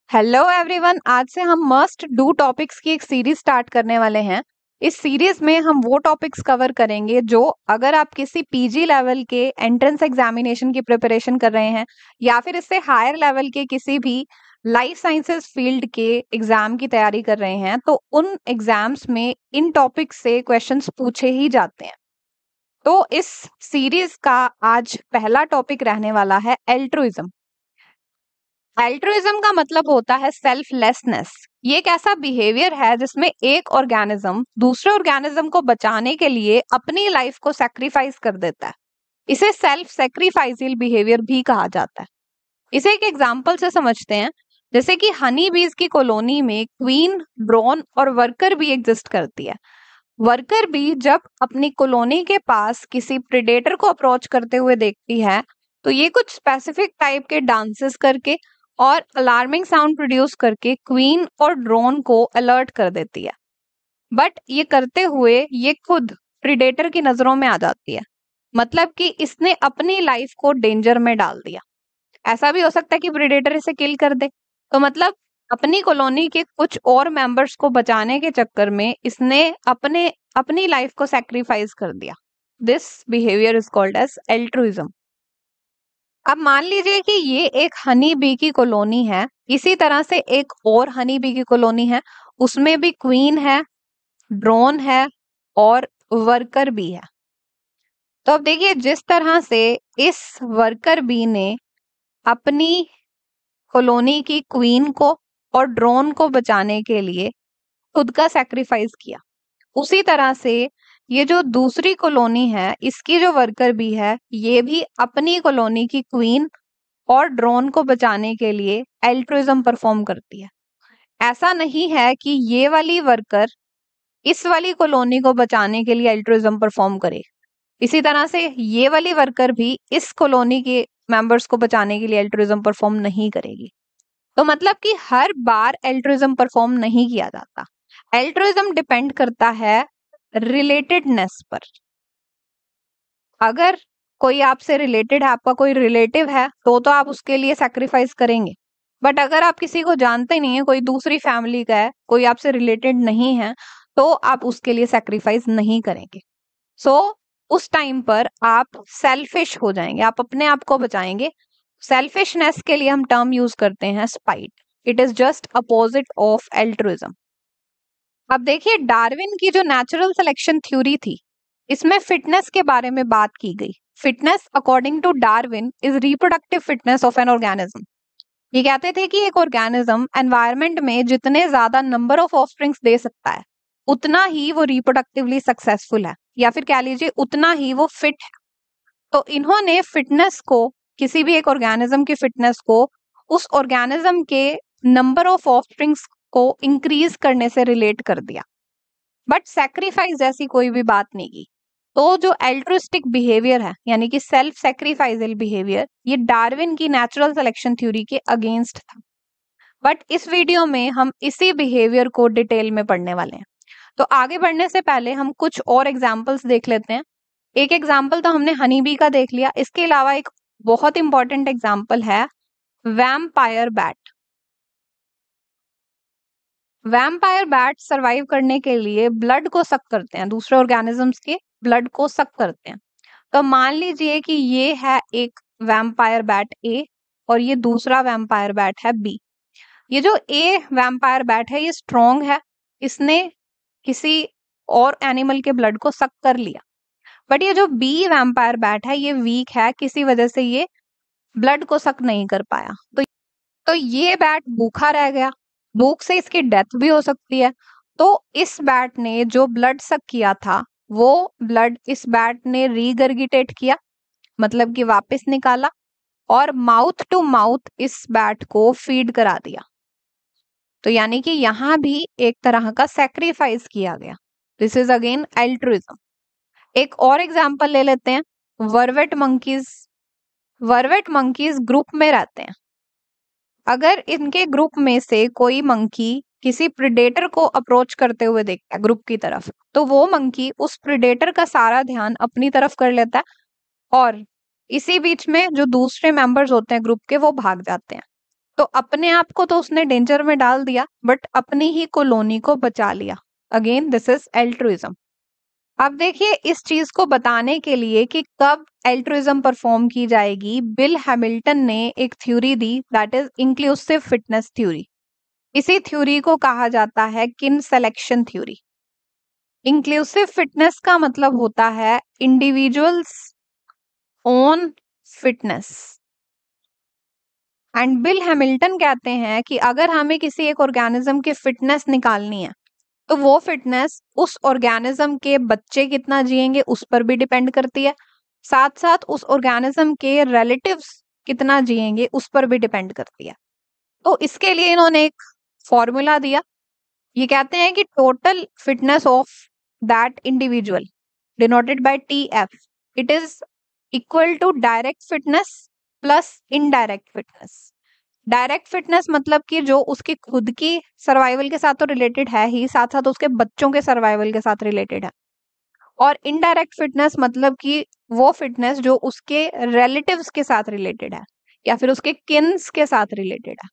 Hello everyone, आज से हम मस्ट डू टॉपिक्स की एक सीरीज स्टार्ट करने वाले हैं। इस सीरीज में हम वो टॉपिक्स कवर करेंगे जो अगर आप किसी पीजी लेवल के एंट्रेंस एग्जामिनेशन की प्रिपरेशन कर रहे हैं या फिर इससे हायर लेवल के किसी भी लाइफ साइंसेस फील्ड के एग्जाम की तैयारी कर रहे हैं तो उन एग्जाम्स में इन टॉपिक्स से क्वेश्चंस पूछे ही जाते हैं। तो इस सीरीज का आज पहला टॉपिक रहने वाला है एल्ट्रुइज्म। एल्ट्रुइज्म का मतलब होता है सेल्फलेसनेस। ये एक ऐसा बिहेवियर है जिसमें एक ऑर्गेनिज्म दूसरे ऑर्गेनिज्म को बचाने के लिए अपनी लाइफ को सैक्रिफाइस कर देता है। इसे सेल्फ सैक्रिफाइसियल बिहेवियर भी कहा जाता है। इसे एक एग्जांपल से समझते हैं, जैसे कि हनी बीज की कॉलोनी में क्वीन, ड्रोन और वर्कर बी एग्जिस्ट करती है। वर्कर बी जब अपनी कॉलोनी के पास किसी प्रेडेटर को अप्रोच करते हुए देखती है तो ये कुछ स्पेसिफिक टाइप के डांसेस करके और अलार्मिंग साउंड प्रोड्यूस करके क्वीन और ड्रोन को अलर्ट कर देती है। बट ये करते हुए ये खुद प्रेडेटर की नजरों में आ जाती है, मतलब कि इसने अपनी लाइफ को डेंजर में डाल दिया। ऐसा भी हो सकता है कि प्रेडेटर इसे किल कर दे, तो मतलब अपनी कॉलोनी के कुछ और मेंबर्स को बचाने के चक्कर में इसने अपनी लाइफ को सैक्रिफाइस कर दिया। This behaviour is called as altruism. अब मान लीजिए कि ये एक हनी बी की कॉलोनी है, इसी तरह से एक और हनी बी की कॉलोनी है, उसमें भी क्वीन है, ड्रोन है और वर्कर बी है। तो अब देखिए, जिस तरह से इस वर्कर बी ने अपनी कॉलोनी की क्वीन को और ड्रोन को बचाने के लिए खुद का सैक्रिफाइस किया, उसी तरह से ये जो दूसरी कॉलोनी है इसकी जो वर्कर बी है ये भी अपनी कॉलोनी की क्वीन और ड्रोन को बचाने के लिए एल्ट्रुइज्म परफॉर्म करती है। ऐसा नहीं है कि ये वाली वर्कर इस वाली कॉलोनी को बचाने के लिए एल्ट्रुइज्म परफॉर्म करे, इसी तरह से ये वाली वर्कर भी इस कॉलोनी के मेंबर्स को बचाने के लिए एल्ट्रुइज्म परफॉर्म नहीं करेगी। तो मतलब कि हर बार एल्ट्रुइज्म परफॉर्म नहीं किया जाता। एल्ट्रुइज्म डिपेंड करता है रिलेटेडनेस पर। अगर कोई आपसे रिलेटेड है, आपका कोई रिलेटिव है, तो आप उसके लिए सैक्रिफाइस करेंगे। बट अगर आप किसी को जानते नहीं है, कोई दूसरी फैमिली का है, कोई आपसे रिलेटेड नहीं है, तो आप उसके लिए सैक्रिफाइस नहीं करेंगे। उस टाइम पर आप सेल्फिश हो जाएंगे, आप अपने आप को बचाएंगे। सेल्फिशनेस के लिए हम टर्म यूज करते हैं spite. It is just opposite of altruism. अब देखिए, डार्विन की जो नेचुरल सिलेक्शन थ्योरी थी इसमें फिटनेस के बारे में बात की गई। Fitness according to Darwin is reproductive fitness of an organism. ये कहते थे कि एक ऑर्गेनिज्म एनवायरनमेंट में जितने ज्यादा नंबर ऑफ ऑफस्प्रिंग्स दे सकता है उतना ही वो रिप्रोडक्टिवली सक्सेसफुल है, या फिर कह लीजिए उतना ही वो फिट है। तो इन्होंने फिटनेस को, किसी भी एक ऑर्गेनिज्म की फिटनेस को उस ऑर्गेनिज्म के नंबर ऑफ ऑफस्प्रिंग्स को इंक्रीज करने से रिलेट कर दिया, बट सैक्रिफाइस जैसी कोई भी बात नहीं की। तो जो एल्ट्रुइस्टिक बिहेवियर है, यानी कि सेल्फ सैक्रिफाइसल बिहेवियर, ये डार्विन की नेचुरल सिलेक्शन थ्योरी के अगेंस्ट था। बट इस वीडियो में हम इसी बिहेवियर को डिटेल में पढ़ने वाले हैं। तो आगे बढ़ने से पहले हम कुछ और एग्जाम्पल्स देख लेते हैं। एक एग्जाम्पल तो हमने हनी बी का देख लिया, इसके अलावा एक बहुत इंपॉर्टेंट एग्जाम्पल है vampire bat. Vampire bat survive करने के लिए ब्लड को सक करते हैं, दूसरे ऑर्गेनिजम्स के ब्लड को सक करते हैं। तो मान लीजिए कि ये है एक वैम्पायर बैट ए और ये दूसरा वैम्पायर बैट है बी। ये जो ए वैम्पायर बैट है ये स्ट्रॉन्ग है, इसने किसी और एनिमल के ब्लड को सक कर लिया। बट ये जो बी वैम्पायर बैट है ये वीक है, किसी वजह से ये ब्लड को सक नहीं कर पाया। तो ये बैट भूखा रह गया, भूख से इसकी डेथ भी हो सकती है। तो इस बैट ने जो ब्लड सक किया था वो ब्लड इस बैट ने रीगर्गिटेट किया, मतलब कि वापस निकाला और माउथ टू माउथ इस बैट को फीड करा दिया। तो यानी कि यहां भी एक तरह का सैक्रिफाइस किया गया। This is again altruism. एक और एग्जांपल ले लेते हैं, वर्वेट मंकीज। वर्वेट मंकीज ग्रुप में रहते हैं। अगर इनके ग्रुप में से कोई मंकी किसी प्रेडेटर को अप्रोच करते हुए देखता है ग्रुप की तरफ, तो वो मंकी उस प्रेडेटर का सारा ध्यान अपनी तरफ कर लेता है और इसी बीच में जो दूसरे मेंबर्स होते हैं ग्रुप के वो भाग जाते हैं। तो अपने आप को तो उसने डेंजर में डाल दिया, बट अपनी ही कॉलोनी को बचा लिया। Again this is altruism. अब देखिए, इस चीज को बताने के लिए कि कब एल्ट्रुइज्म परफॉर्म की जाएगी, बिल हैमिल्टन ने एक theory the, that is inclusive fitness theory. इसी थ्योरी को कहा जाता है किन सेलेक्शन थ्योरी। इंक्लूसिव फिटनेस का मतलब होता है individuals own fitness. And bill Hamilton कहते हैं कि अगर हमें किसी एक ऑर्गेनिज्म की फिटनेस निकालनी है, तो वो फिटनेस उस ऑर्गेनिज्म के बच्चे कितना जिएंगे उस पर भी डिपेंड करती है, साथ साथ उस ऑर्गेनिज्म के रिलेटिव्स कितना जिएंगे उस पर भी डिपेंड करती है। तो इसके लिए इन्होंने एक फॉर्मूला दिया। ये कहते हैं कि total fitness of that individual denoted by TF, it is equal to direct fitness plus indirect fitness. Direct fitness मतलब कि जो उसकी खुद की सर्वाइवल के साथ तो रिलेटेड है ही, साथ साथ उसके बच्चों के सर्वाइवल के साथ रिलेटेड है। और इनडायरेक्ट फिटनेस मतलब कि वो फिटनेस जो उसके रिलेटिव्स के साथ रिलेटेड है या फिर उसके किन्स के साथ रिलेटेड है।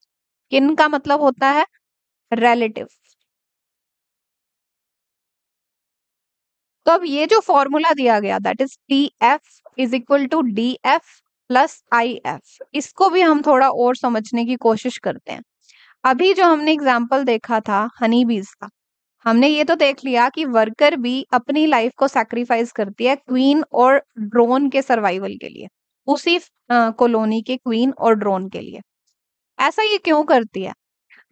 किन का मतलब होता है रिलेटिव। तो अब ये जो फॉर्मूला दिया गया, that is TF is equal to DF plus IF, इसको भी हम थोड़ा और समझने की कोशिश करते हैं। अभी जो हमने एग्जाम्पल देखा था हनी बीज का, हमने ये तो देख लिया कि वर्कर भी अपनी लाइफ को सैक्रिफाइस करती है क्वीन और ड्रोन के सर्वाइवल के लिए, उसी कॉलोनी के क्वीन और ड्रोन के लिए। ऐसा ये क्यों करती है?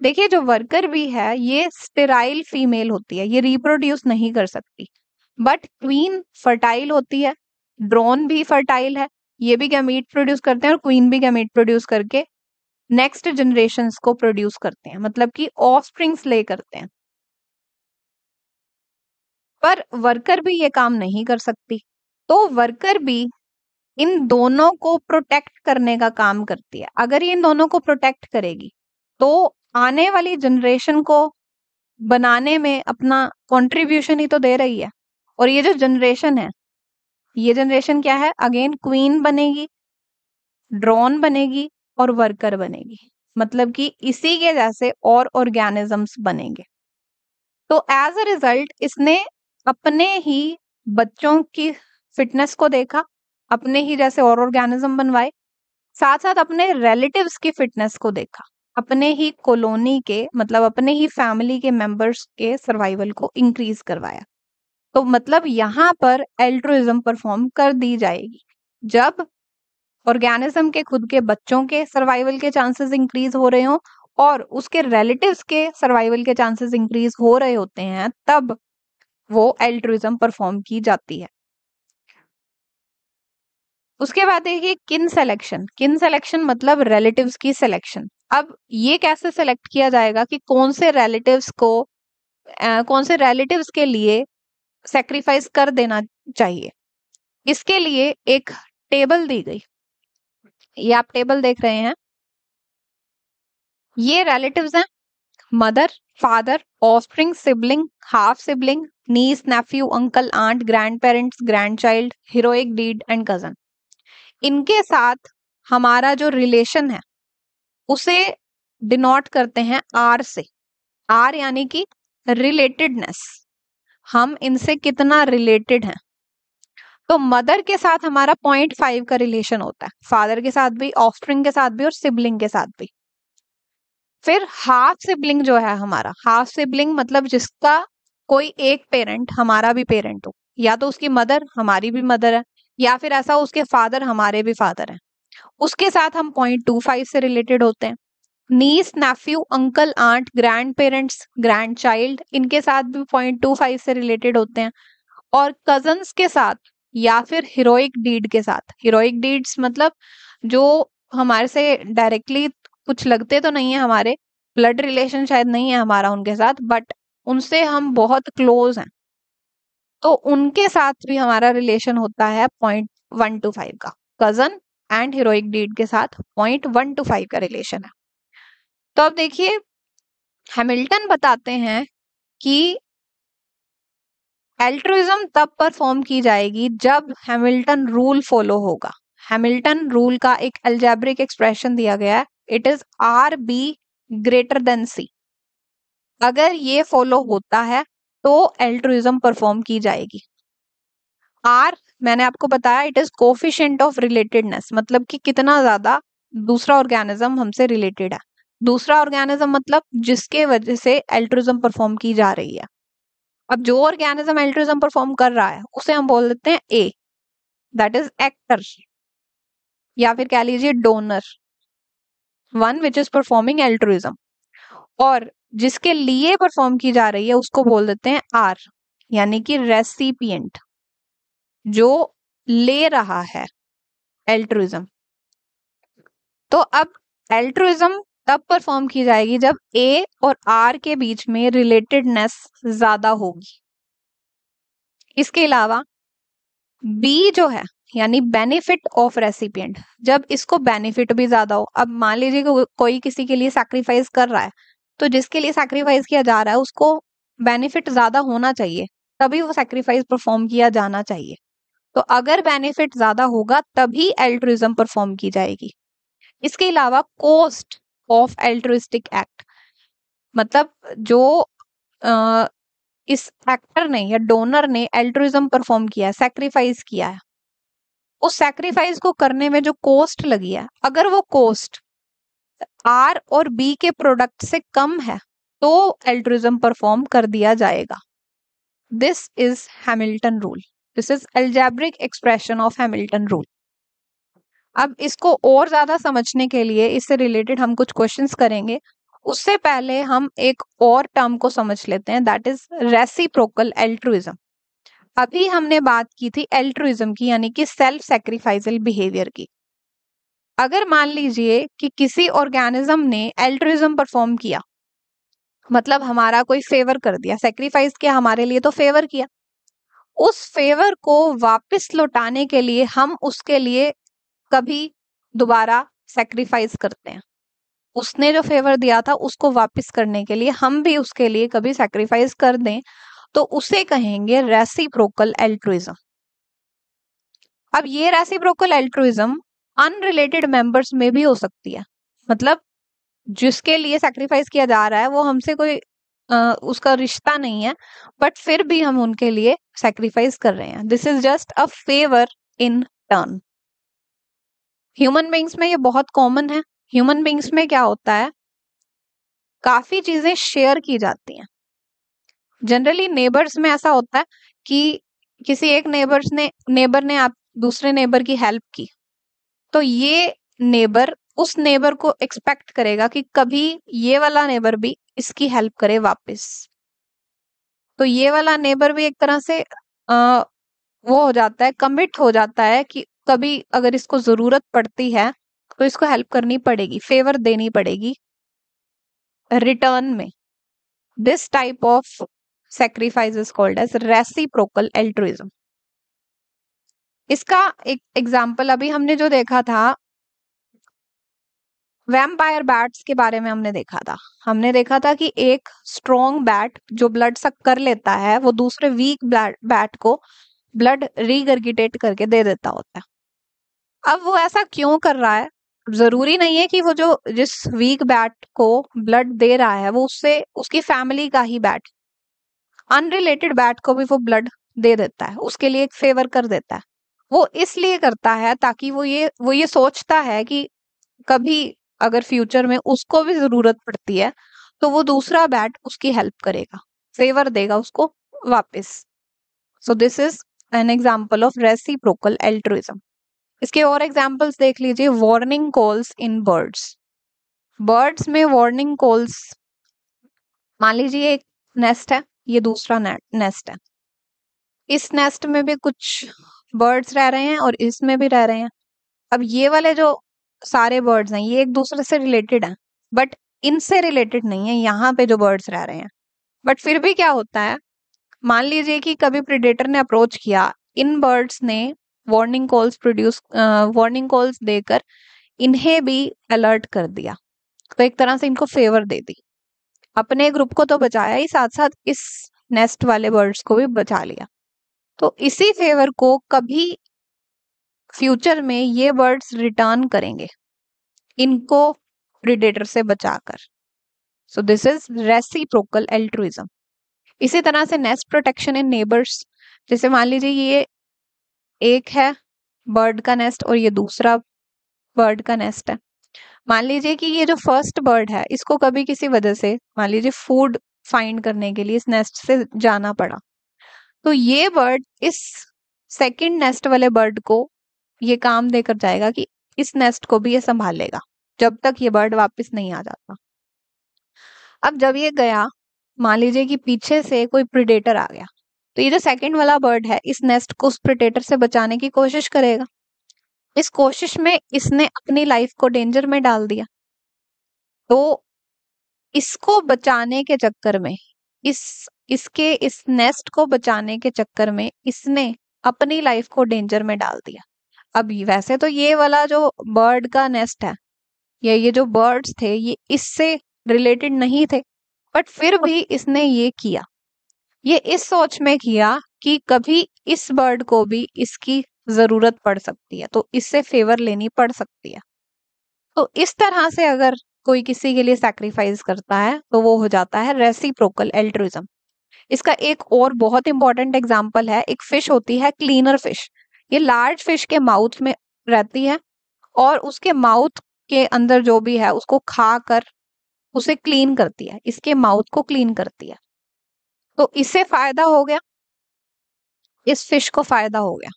देखिए, जो वर्कर भी है ये स्टेराइल फीमेल होती है, ये रिप्रोड्यूस नहीं कर सकती, बट क्वीन फर्टाइल होती है, ड्रोन भी फर्टाइल है, ये भी गैमीट प्रोड्यूस करते हैं और क्वीन भी गैमीट प्रोड्यूस करके नेक्स्ट जनरेशंस को प्रोड्यूस करते हैं, मतलब कि ऑफस्प्रिंग्स ले करते हैं। पर वर्कर भी ये काम नहीं कर सकती, तो वर्कर भी इन दोनों को प्रोटेक्ट करने का काम करती है। अगर ये इन दोनों को प्रोटेक्ट करेगी तो आने वाली जनरेशन को बनाने में अपना कंट्रीब्यूशन ही तो दे रही है। और ये जो जनरेशन है, ये जनरेशन क्या है? अगेन क्वीन बनेगी, ड्रोन बनेगी और वर्कर बनेगी, मतलब कि इसी के जैसे और ऑर्गेनिजम्स बनेंगे। तो एज अ रिजल्ट इसने अपने ही बच्चों की फिटनेस को देखा, अपने ही जैसे और ऑर्गेनिज्म बनवाए, साथ साथ अपने रिलेटिव्स की फिटनेस को देखा, अपने ही कॉलोनी के मतलब अपने ही फैमिली के मेंबर्स के सर्वाइवल को इंक्रीज करवाया। तो मतलब यहाँ पर एल्ट्रुइज्म परफॉर्म कर दी जाएगी जब ऑर्गेनिज्म के खुद के बच्चों के सर्वाइवल के चांसेस इंक्रीज हो रहे हो और उसके रिलेटिव्स के सर्वाइवल के चांसेस इंक्रीज हो रहे होते हैं, तब वो एल्ट्रुइज्म परफॉर्म की जाती है। उसके बाद देखिए किन सिलेक्शन। किन सिलेक्शन मतलब रिलेटिव्स की सिलेक्शन। अब ये कैसे सिलेक्ट किया जाएगा कि कौन से रिलेटिव्स को कौन से रिलेटिव्स के लिए सेक्रीफाइस कर देना चाहिए, इसके लिए एक टेबल दी गई। ये आप टेबल देख रहे हैं, ये रिलेटिव्स हैं, mother, father, offspring, sibling, half sibling, niece, nephew, uncle, aunt, grand parents, grand child, heroic deed and cousin. इनके साथ हमारा जो रिलेशन है उसे डिनोट करते हैं R से। R यानी कि रिलेटेडनेस, हम इनसे कितना रिलेटेड हैं। तो मदर के साथ हमारा 0.5 का रिलेशन होता है, फादर के साथ भी, ऑफस्प्रिंग के साथ भी और सिबलिंग के साथ भी। फिर हाफ सिबलिंग जो है हमारा, हाफ सिबलिंग मतलब जिसका कोई एक पेरेंट हमारा भी पेरेंट हो, या तो उसकी मदर हमारी भी मदर है या फिर ऐसा उसके फादर हमारे भी फादर हैं, उसके साथ हम 0.25 से रिलेटेड होते हैं। Niece, nephew, uncle, aunt, grand parents, grand child, इनके साथ भी 0.25 से रिलेटेड होते हैं। और कजन्स के साथ या फिर हीरोइक डीड के साथ, हीरोइक डीड्स मतलब जो हमारे से डायरेक्टली कुछ लगते तो नहीं है, हमारे ब्लड रिलेशन शायद नहीं है हमारा उनके साथ, बट उनसे हम बहुत क्लोज हैं, तो उनके साथ भी हमारा रिलेशन होता है 0.125 का। कजन एंड हीरोइक डीड के साथ 0.125 का रिलेशन है। तो अब देखिए, हैमिल्टन बताते हैं कि एल्ट्रुइज्म तब परफॉर्म की जाएगी जब हैमिल्टन रूल फॉलो होगा। हैमिल्टन रूल का एक अलजेब्रिक एक्सप्रेशन दिया गया है, it is R B greater than C. अगर ये फॉलो होता है तो एल्ट्रुइज्म परफॉर्म की जाएगी। आर मैंने आपको बताया it is coefficient of relatedness, मतलब कि कितना ज्यादा दूसरा ऑर्गेनिज्म हमसे रिलेटेड है। दूसरा ऑर्गेनिज्म मतलब जिसके वजह से एल्ट्रुइज्म परफॉर्म की जा रही है। अब जो ऑर्गेनिज्म एल्ट्रुइज्म परफॉर्म कर रहा है उसे हम बोल देते हैं ए, दैट इज एक्टर, या फिर कह लीजिए donor, one which is performing altruism. और जिसके लिए परफॉर्म की जा रही है उसको बोल देते हैं आर, यानी कि रेसिपिएंट, जो ले रहा है एल्ट्रुइज्म। तो अब एल्ट्रुइज्म तब परफॉर्म की जाएगी जब ए और आर के बीच में रिलेटेडनेस ज्यादा होगी। इसके अलावा बी जो है यानी बेनिफिट ऑफ रेसिपिएंट, जब इसको बेनिफिट भी ज्यादा हो। अब मान लीजिए कि कोई किसी के लिए सैक्रिफाइस कर रहा है, तो जिसके लिए सैक्रिफाइस किया जा रहा है उसको बेनिफिट ज्यादा होना चाहिए, तभी वो सैक्रिफाइस परफॉर्म किया जाना चाहिए। तो अगर बेनिफिट ज्यादा होगा तभी एल्ट्रुइज्म परफॉर्म की जाएगी। इसके अलावा कॉस्ट ऑफ एल्ट्रुइस्टिक एक्ट, मतलब जो इस एक्टर ने या डोनर ने एल्ट्रुइज्म परफॉर्म किया है, सैक्रिफाइस किया है, उस सैक्रिफाइस को करने में जो कॉस्ट लगी है, अगर वो कॉस्ट आर और बी के प्रोडक्ट से कम है तो एल्ट्रुइज्म परफॉर्म कर दिया जाएगा। This is Hamilton rule, this is algebraic expression of Hamilton rule. अब इसको और ज्यादा समझने के लिए इससे रिलेटेड हम कुछ क्वेश्चंस करेंगे। उससे पहले हम एक और टर्म को समझ लेते हैं, दैट इज रेसिप्रोकल एल्ट्रुइज्म। अभी हमने बात की थी एल्ट्रुइज्म की, यानी कि सेल्फ सैक्रिफाइसल बिहेवियर की। अगर मान लीजिए कि किसी ऑर्गेनिज्म ने एल्ट्रुइज्म परफॉर्म किया, मतलब हमारा कोई फेवर कर दिया, सैक्रिफाइस किया हमारे लिए, तो फेवर किया, उस फेवर को वापस लौटाने के लिए हम उसके लिए कभी दोबारा सैक्रिफाइस करते हैं। उसने जो फेवर दिया था उसको वापस करने के लिए हम भी उसके लिए कभी सैक्रिफाइस कर दें, तो उसे कहेंगे रेसिप्रोकल एल्ट्रुइज्म। अब ये रेसिप्रोकल एल्ट्रुइज्म अनरिलेटेड मेंबर्स में भी हो सकती है, मतलब जिसके लिए सैक्रिफाइस किया जा रहा है वो हमसे कोई उसका रिश्ता नहीं है, बट फिर भी हम उनके लिए सैक्रिफाइस कर रहे हैं। This is just a favour in turn. Human beings में ये बहुत कॉमन है। ह्यूमन बींग्स में क्या होता है, काफी चीजें शेयर की जाती हैं। जनरली नेबर्स में ऐसा होता है कि किसी एक नेबर ने आप दूसरे नेबर की हेल्प की, तो ये नेबर उस नेबर को एक्सपेक्ट करेगा कि कभी ये वाला नेबर भी इसकी हेल्प करे वापस। तो ये वाला नेबर भी एक तरह से वो हो जाता है, कमिट हो जाता है कि कभी अगर इसको जरूरत पड़ती है तो इसको हेल्प करनी पड़ेगी, फेवर देनी पड़ेगी रिटर्न में। This type of sacrifice is called as reciprocal altruism. इसका एक एग्जाम्पल अभी हमने जो देखा था, वैम्पायर बैट्स के बारे में हमने देखा था। हमने देखा था कि एक स्ट्रॉन्ग बैट जो ब्लड सक कर लेता है वो दूसरे वीक बैट को ब्लड रीगर्गिटेट करके दे देता होता है। अब वो ऐसा क्यों कर रहा है, जरूरी नहीं है कि वो जो जिस वीक बैट को ब्लड दे रहा है वो उससे उसकी फैमिली का ही बैट, अनरिलेटेड बैट को भी वो ब्लड दे देता है, उसके लिए एक फेवर कर देता है। वो इसलिए करता है ताकि वो ये सोचता है कि कभी अगर फ्यूचर में उसको भी जरूरत पड़ती है तो वो दूसरा बैट उसकी हेल्प करेगा, फेवर देगा उसको वापस। So this is an example of reciprocal altruism. इसके और एग्जाम्पल्स देख लीजिए। Warning calls in birds. Birds में वार्निंग कॉल्स, मान लीजिए एक नेस्ट है, ये दूसरा नेस्ट है, इस नेस्ट में भी कुछ बर्ड्स रह रहे हैं और इसमें भी रह रहे हैं। अब ये वाले जो सारे बर्ड्स हैं ये एक दूसरे से रिलेटेड हैं, बट इनसे रिलेटेड नहीं है यहाँ पे जो बर्ड्स रह रहे हैं। बट फिर भी क्या होता है, मान लीजिए कि कभी प्रेडेटर ने अप्रोच किया, इन बर्ड्स ने वार्निंग कॉल्स देकर इन्हें भी अलर्ट कर दिया, तो एक तरह से इनको फेवर दे दी। अपने ग्रुप को तो बचाया ही, साथ साथ इस नेस्ट वाले बर्ड्स को भी बचा लिया। तो इसी फेवर को कभी फ्यूचर में ये बर्ड्स रिटर्न करेंगे, इनको प्रीडेटर से बचाकर। So this is reciprocal altruism. इसी तरह से नेस्ट प्रोटेक्शन इन नेबर्स, जैसे मान लीजिए ये एक है बर्ड का नेस्ट और ये दूसरा बर्ड का नेस्ट है। मान लीजिए कि ये जो फर्स्ट बर्ड है इसको कभी किसी वजह से मान लीजिए फूड फाइंड करने के लिए इस नेस्ट से जाना पड़ा, तो ये बर्ड इस सेकंड नेस्ट वाले बर्ड को ये काम देकर जाएगा कि इस नेस्ट को भी ये संभालेगा जब तक ये बर्ड वापस नहीं आ जाता। अब जब ये गया, मान लीजिए कि पीछे से कोई प्रीडेटर आ गया, तो ये जो सेकंड वाला बर्ड है इस नेस्ट को उस प्रीडेटर से बचाने की कोशिश करेगा। इस कोशिश में इसने अपनी लाइफ को डेंजर में डाल दिया, तो इसको बचाने के चक्कर में इस नेस्ट को बचाने के चक्कर में इसने अपनी लाइफ को डेंजर में डाल दिया। अब वैसे तो ये वाला जो बर्ड का नेस्ट है या ये जो बर्ड्स थे ये इससे रिलेटेड नहीं थे, बट फिर भी इसने ये किया। ये इस सोच में किया कि कभी इस बर्ड को भी इसकी जरूरत पड़ सकती है, तो इससे फेवर लेनी पड़ सकती है। तो इस तरह से अगर कोई किसी के लिए सैक्रिफाइस करता है तो वो हो जाता है रेसिप्रोकल एल्ट्रुइज्म। इसका एक और बहुत इंपॉर्टेंट एग्जाम्पल है, एक फिश होती है क्लीनर फिश। ये लार्ज फिश के माउथ में रहती है और उसके माउथ के अंदर जो भी है उसको खाकर उसे क्लीन करती है, इसके माउथ को क्लीन करती है। तो इससे फायदा हो गया, इस फिश को फायदा हो गया।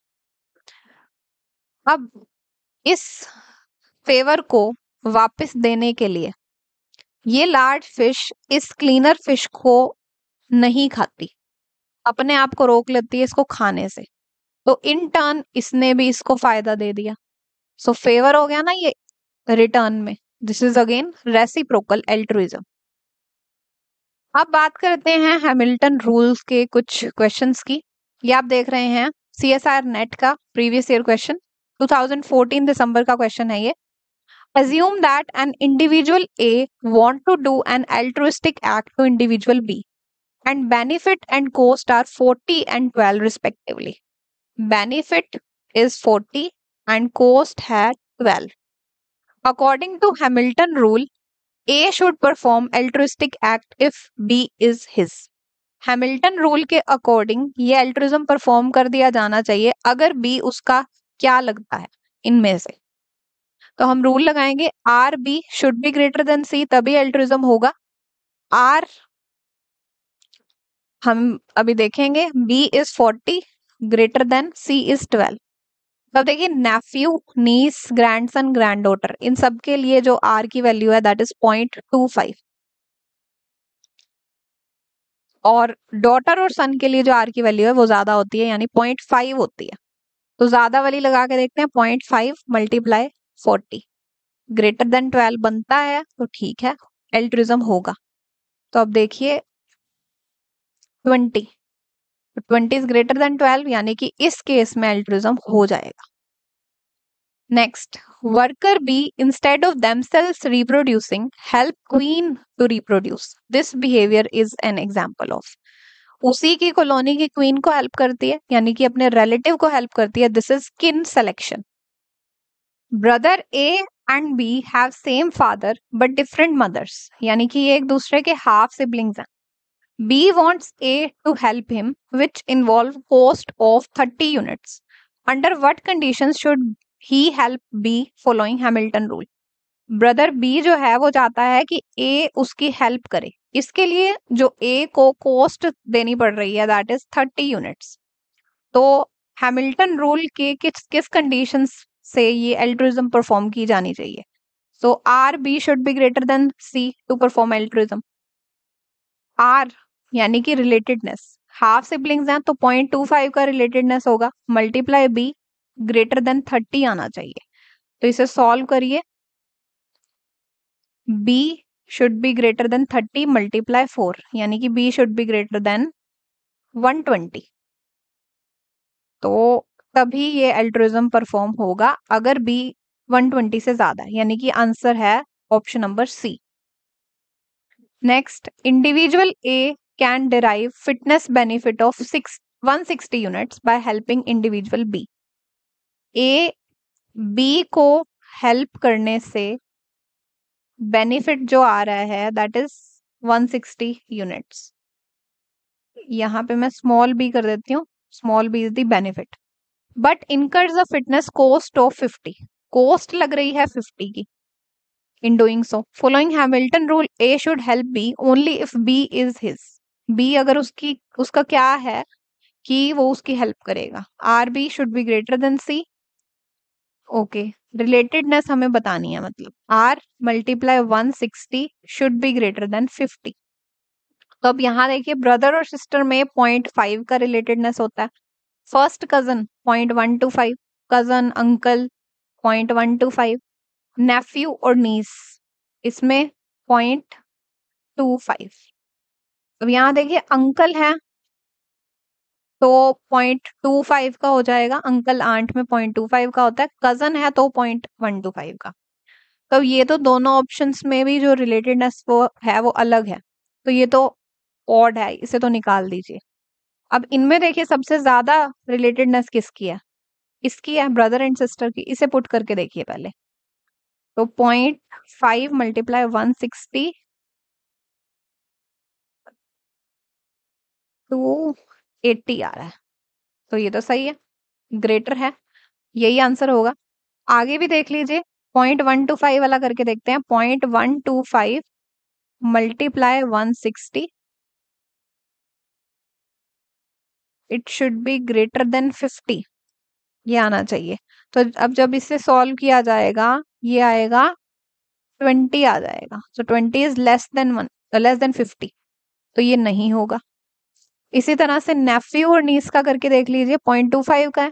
अब इस फेवर को वापस देने के लिए ये लार्ज फिश इस क्लीनर फिश को नहीं खाती, अपने आप को रोक लेती है इसको खाने से, तो इन टर्न इसने भी इसको फायदा दे दिया। सो फेवर हो गया ना ये रिटर्न में। This is again reciprocal altruism. अब बात करते हैं हैमिल्टन रूल्स के कुछ क्वेश्चंस की। ये आप देख रहे हैं CSIR नेट का प्रीवियस ईयर क्वेश्चन, 2014 दिसंबर का क्वेश्चन है ये। Assume that an individual A want to do an altruistic act to individual B and benefit and cost are 40 and 12 respectively. Benefit is 40 and cost है 12. According to Hamilton rule, A should perform altruistic act if B is his. Hamilton rule के according ये altruism perform कर दिया जाना चाहिए अगर B उसका क्या लगता है इनमें से। तो हम रूल लगाएंगे R B should be greater than C, तभी अल्ट्रुइज्म होगा। आर हम अभी देखेंगे B is 40 greater than C is 12। अब देखिए nephew, niece, grandson, granddaughter, इन सब के लिए जो आर की वैल्यू है दैट इज 0.25 और डॉटर और सन के लिए जो आर की वैल्यू है वो ज्यादा होती है यानी 0.5 होती है। तो ज्यादा वाली लगा के देखते हैं, 0.5 मल्टीप्लाई 40 ग्रेटर देन 12 बनता है तो ठीक है एल्ट्रुइज्म होगा। तो अब देखिए 20, 20 इज ग्रेटर देन 12 यानी कि इस केस में एल्ट्रुइज्म हो जाएगा। Next, worker bee instead of themselves reproducing help queen to reproduce. This behavior is an example of, उसी की कॉलोनी की क्वीन को हेल्प करती है यानी कि अपने रिलेटिव को हेल्प करती है। This is kin selection. Brother A and B have same father but different mothers, यानी कि ये एक दूसरे के हाफ सिबलिंग्स हैं। B wants A to help him which involve cost of 30 units. Under what conditions should he help B following Hamilton rule? Brother B जो है वो चाहता है कि ए उसकी हेल्प करे, इसके लिए जो ए को कॉस्ट देनी पड़ रही है दैट इज 30 यूनिट्स। तो हैमिल्टन रूल के किस कंडीशंस से ये एल्ट्रुइज्म परफॉर्म की जानी चाहिए? So R B should be greater than C to perform altruism. R यानी कि रिलेटेडनेस, हाफ सिबलिंग्स हैं तो 0.25 का रिलेटेडनेस होगा, मल्टीप्लाई बी ग्रेटर देन 30 आना चाहिए। तो इसे सॉल्व करिए, b should be greater than 30 multiply 4 यानी कि b should be greater than 120। तो तभी ये एल्ट्रुइज्म परफॉर्म होगा अगर b 120 से ज्यादा है, यानी कि आंसर है option number C. Next, individual a can derive fitness benefit of 160 units by helping individual b. a b को हेल्प करने से बेनिफिट जो आ रहा है दैट इज 160 यूनिट्स। यहाँ पे मैं स्मॉल बी कर देती हूँ, small B is the benefit. But incurs a fitness cost of 50, cost लग रही है 50 की in doing so. Following Hamilton rule A should help B only if B is his. B अगर उसका क्या है कि वो उसकी हेल्प करेगा, R B should be greater than C. Okay, relatedness हमें बतानी है, मतलब R multiply 160 should be greater than 50। तो अब यहाँ देखिए ब्रदर और सिस्टर में 0.5 का रिलेटेडनेस होता है। First cousin 0.125, cousin uncle 0.125, nephew और नीस इसमें 0.25। अब यहाँ देखिए अंकल है तो 0.25 का हो जाएगा, अंकल आंट में 0.25 का होता है, कजन है तो 0.125 का। तो ये तो दोनों ऑप्शंस में भी जो रिलेटेडनेस वो अलग है, तो ये तो ऑड है, इसे तो निकाल दीजिए। अब इनमें देखिए सबसे ज्यादा रिलेटेडनेस किसकी है, इसकी है, ब्रदर एंड सिस्टर की। इसे पुट करके देखिए पहले, तो 0.5 मल्टीप्लाई 160 टू 80 आ रहा है, तो ये तो सही है, ग्रेटर है, यही आंसर होगा। आगे भी देख लीजिए, 0.125 वाला करके देखते हैं। 0.125 multiply 160, it should be greater than 50, ये आना चाहिए। तो अब जब इसे सॉल्व किया जाएगा, ये आएगा 20 आ जाएगा। सो 20 इज लेस देन 50, तो ये नहीं होगा। इसी तरह से नेफ्यू और नीस का करके देख लीजिए, 0.25 का है,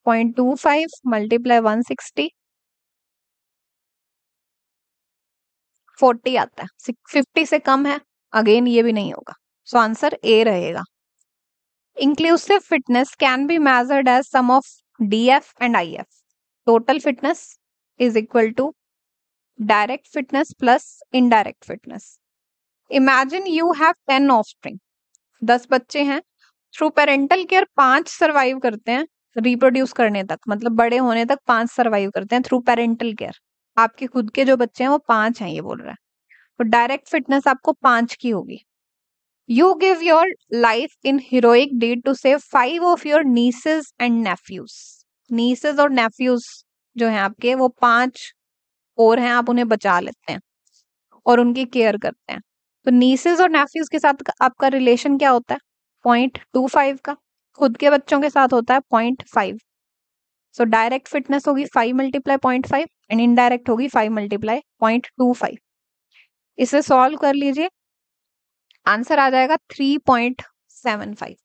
0.25 मल्टीप्लाई 160 40 आता है, 50 से कम है, अगेन ये भी नहीं होगा, सो आंसर ए रहेगा। Inclusive fitness can be measured as sum of DF and IF. Total fitness is equal to direct fitness plus indirect fitness. Imagine you have 10 offspring, 10 बच्चे हैं। थ्रू पेरेंटल केयर 5 सर्वाइव करते हैं reproduce करने तक, मतलब बड़े होने तक 5 सर्वाइव करते हैं थ्रू पेरेंटल केयर। आपके खुद के जो बच्चे हैं वो 5 हैं, ये बोल रहा है। तो डायरेक्ट फिटनेस आपको 5 की होगी। You give your life in heroic deed to save 5 of your nieces and nephews. Nieces और नेफ्यूज जो हैं आपके, वो 5 और हैं, आप उन्हें बचा लेते हैं और उनकी केयर करते हैं। तो नीसेस और नेफ्यूज के साथ आपका रिलेशन क्या होता है, 0.25 का। खुद के बच्चों के साथ होता है 0.5। सो डायरेक्ट फिटनेस होगी 5 मल्टीप्लाई 0.5 एंड इनडायरेक्ट होगी 5 मल्टीप्लाई 0.25। इसे सॉल्व कर लीजिए, आंसर आ जाएगा 3.75।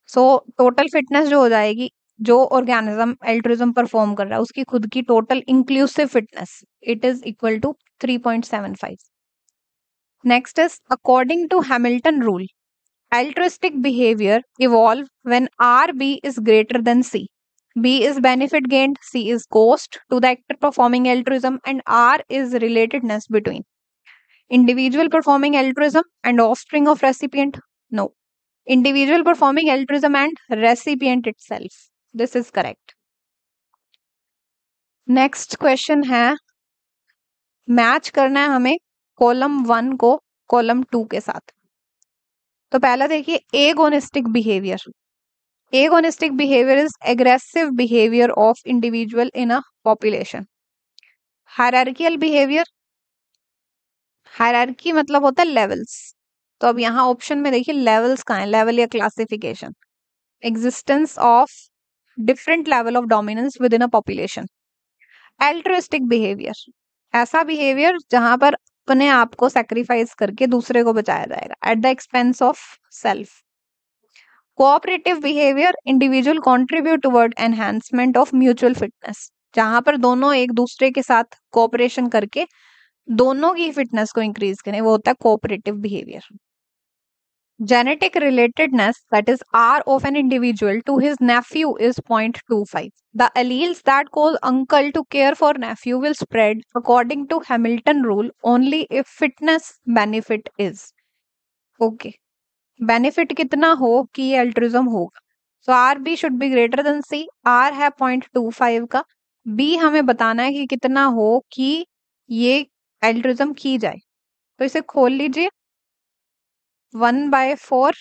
सो टोटल फिटनेस जो हो जाएगी, जो ऑर्गेनिज्म एल्ट्रुइज्म परफॉर्म कर रहा है उसकी खुद की total inclusive fitness, it is equal to 3.75। Next is according to Hamilton rule, altruistic behavior evolve when RB is greater than C. B is benefit gained, C is cost to the actor performing altruism, and R is relatedness between individual performing altruism and offspring of recipient. No, individual performing altruism and recipient itself. This is correct. Next question है, match करना है हमें column 1 को column 2 के साथ। तो पहला देखिए, agonistic behaviour. Agonistic behaviour is aggressive behaviour of individual in a population. Hierarchical behaviour, hierarchy मतलब होता है लेवल्स। तो अब यहाँ ऑप्शन में देखिए लेवल्स कहाँ है, लेवल या classification. Existence of different level of dominance with in a population. Altruistic behaviour, ऐसा बिहेवियर जहां पर अपने आप को सेक्रीफाइस करके दूसरे को बचाया जाएगा at the expense of self. Cooperative behaviour, individual contribute toward enhancement of mutual fitness, जहां पर दोनों एक दूसरे के साथ कोऑपरेशन करके दोनों की फिटनेस को इंक्रीज करें, वो होता है cooperative behaviour. Genetic relatedness, that is R of an individual to his nephew, is 0.25. The alleles that cause uncle to care for nephew will spread according to Hamilton rule only if fitness benefit is. Okay. Benefit कितना हो कि ये altruism होगा. So RB should be greater than C. R है 0.25 का. B हमें बताना है कि कितना हो कि ये एल्ट्रिज्म की जाए तो इसे खोल लीजिए, 1/4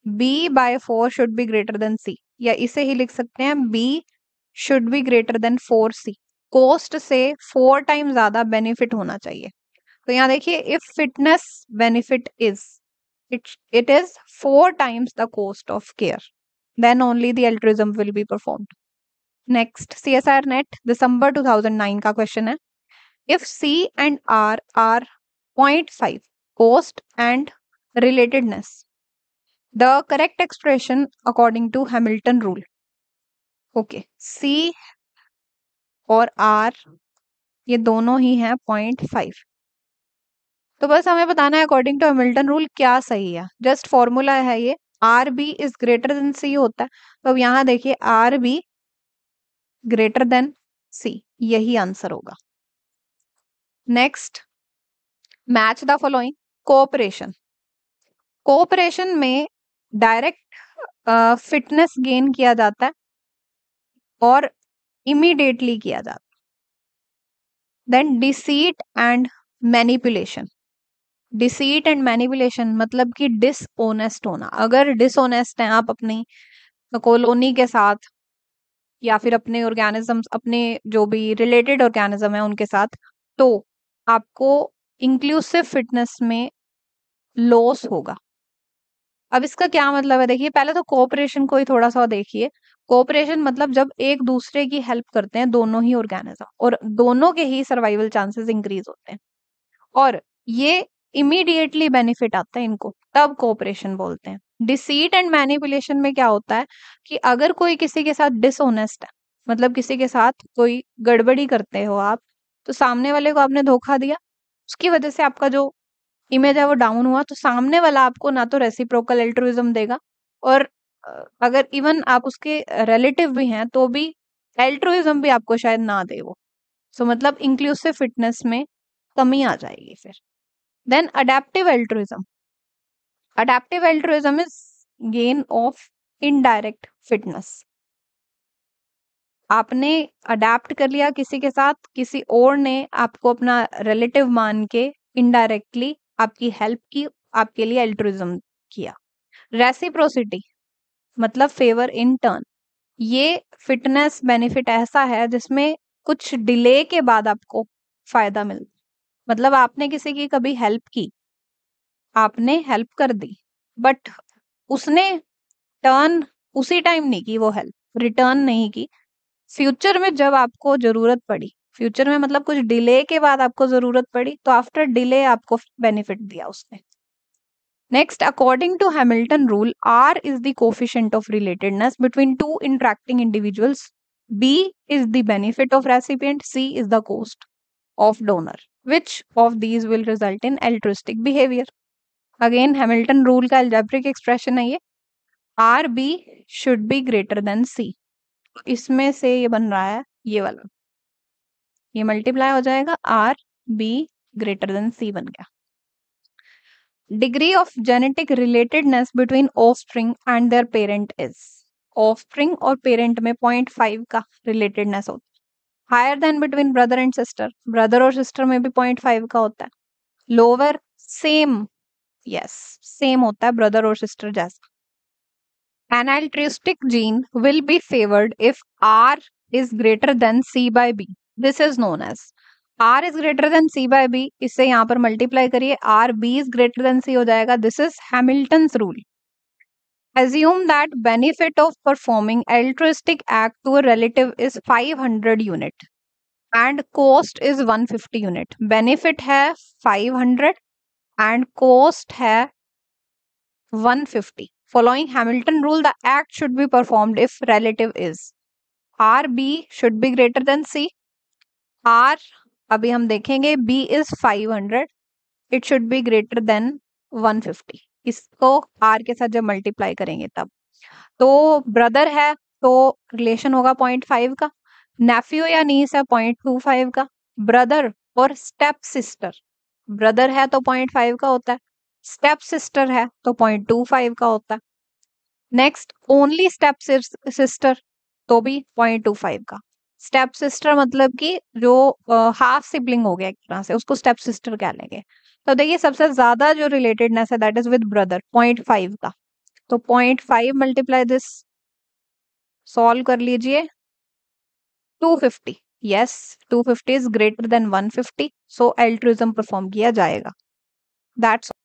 B/4 should be greater then C, या इसे ही लिख सकते हैं B should be greater then 4C। Cost से 4 टाइम ज्यादा बेनिफिट होना चाहिए। तो यहाँ देखिए, if fitness benefit is it is 4 times the cost of care, then only the altruism will be performed. Next, CSR net दिसंबर 2009 का क्वेश्चन है, if C and R are 0.5 cost and relatedness, the correct expression according to Hamilton rule. Okay, C और R ये दोनों ही हैं 0.5, तो बस हमें बताना है अकॉर्डिंग टू हैमिल्टन रूल क्या सही है। जस्ट फॉर्मूला है ये, R B is greater than C होता है, तो अब यहाँ देखिए R B greater than C, यही आंसर होगा। Next, match the following. Cooperation, cooperation में डायरेक्ट फिटनेस गेन किया जाता है और इमीडिएटली किया जाता है। Then deceit and manipulation, deceit and manipulation मतलब कि डिसऑनेस्ट होना। अगर डिसऑनेस्ट हैं आप अपनी कॉलोनी के साथ या फिर अपने ऑर्गेनिजम्स, अपने जो भी रिलेटेड ऑर्गेनिज्म है उनके साथ, तो आपको इंक्लूसिव फिटनेस में लॉस होगा। अब इसका क्या मतलब है, देखिए पहले तो कोऑपरेशन को ही थोड़ा सा देखिए। कोऑपरेशन मतलब जब एक दूसरे की हेल्प करते हैं दोनों ही ऑर्गेनिज्म, और दोनों के ही सर्वाइवल चांसेस इंक्रीज होते हैं, और ये इमीडिएटली बेनिफिट आता है इनको, तब कोऑपरेशन बोलते हैं। डिसीट एंड मैनिपुलेशन में क्या होता है कि अगर कोई किसी के साथ डिसऑनेस्ट है, मतलब किसी के साथ कोई गड़बड़ी करते हो आप, तो सामने वाले को आपने धोखा दिया, उसकी वजह से आपका जो इमेज है वो डाउन हुआ, तो सामने वाला आपको ना तो रेसिप्रोकल एल्ट्रुइज्म देगा, और अगर इवन आप उसके रिलेटिव भी हैं तो भी एल्ट्रुइज्म भी आपको शायद ना दे वो। सो मतलब इंक्लूसिव फिटनेस में कमी आ जाएगी फिर। Then adaptive altruism, adaptive altruism is gain of indirect fitness. आपने अडेप्ट कर लिया किसी के साथ, किसी और ने आपको अपना रिलेटिव मान के इनडायरेक्टली आपकी हेल्प की, आपके लिए एल्ट्रुइज्म किया। रेसिप्रोसिटी मतलब फेवर इन टर्न, ये फिटनेस बेनिफिट ऐसा है जिसमें कुछ डिले के बाद आपको फायदा मिलता, मतलब आपने किसी की कभी हेल्प की, आपने हेल्प कर दी, बट उसने टर्न उसी टाइम नहीं की, वो हेल्प रिटर्न नहीं की। फ्यूचर में जब आपको जरूरत पड़ी, फ्यूचर में मतलब कुछ डिले के बाद आपको जरूरत पड़ी, तो आफ्टर डिले आपको बेनिफिट दिया उसने। Next, according to Hamilton rule, R is the coefficient of relatedness between two interacting individuals. B is the benefit of recipient. C is the cost of donor. Which of these will result in altruistic behavior? Again, Hamilton rule का algebraic expression है ये, RB should be greater than C. इसमें से ये बन रहा है ये वाला, ये मल्टीप्लाई हो जाएगा, RB greater than C बन गया। Degree of genetic relatedness between offspring and their parent is, offspring और पेरेंट में 0.5 का रिलेटेडनेस होता है। Higher than between brother and sister, brother और सिस्टर में भी 0.5 का होता है। लोअर, सेम, यस सेम होता है ब्रदर और सिस्टर जैसा। An altruistic gene will be favored if R is greater than C by B. This is known as R is greater than C by B, इससे यहाँ पर multiply करिए, R B is greater than C हो जाएगा। This is Hamilton's rule. Assume that benefit of performing altruistic act to a relative is 500 unit and cost is 150 unit. Benefit है 500 and cost है 150. Following Hamilton rule, the act should be performed if relative is RB should be greater than C. R अभी हम देखेंगे B is 500, it should be greater than 150. इसको R के साथ जब multiply करेंगे तब, तो ब्रदर है तो रिलेशन होगा 0.5 का, नेफ्यू या नीस है 0.25 का, ब्रदर और स्टेप सिस्टर, ब्रदर है तो 0.5 का होता है, स्टेप सिस्टर है तो 0.25 का होता है। नेक्स्ट, ओनली स्टेप सिस्टर तो भी 0.25 का, स्टेप सिस्टर मतलब कि जो हाफ सिबलिंग हो गया एक तरह से, उसको स्टेप सिस्टर कह लेंगे। तो देखिए सबसे ज्यादा जो रिलेटेडनेस है दैट इज विद ब्रदर, 0.5 का। तो 0.5 मल्टीप्लाई दिस, सॉल्व कर लीजिए। 250, yes 250 is greater then 150, so altruism perform किया जाएगा। दैट्स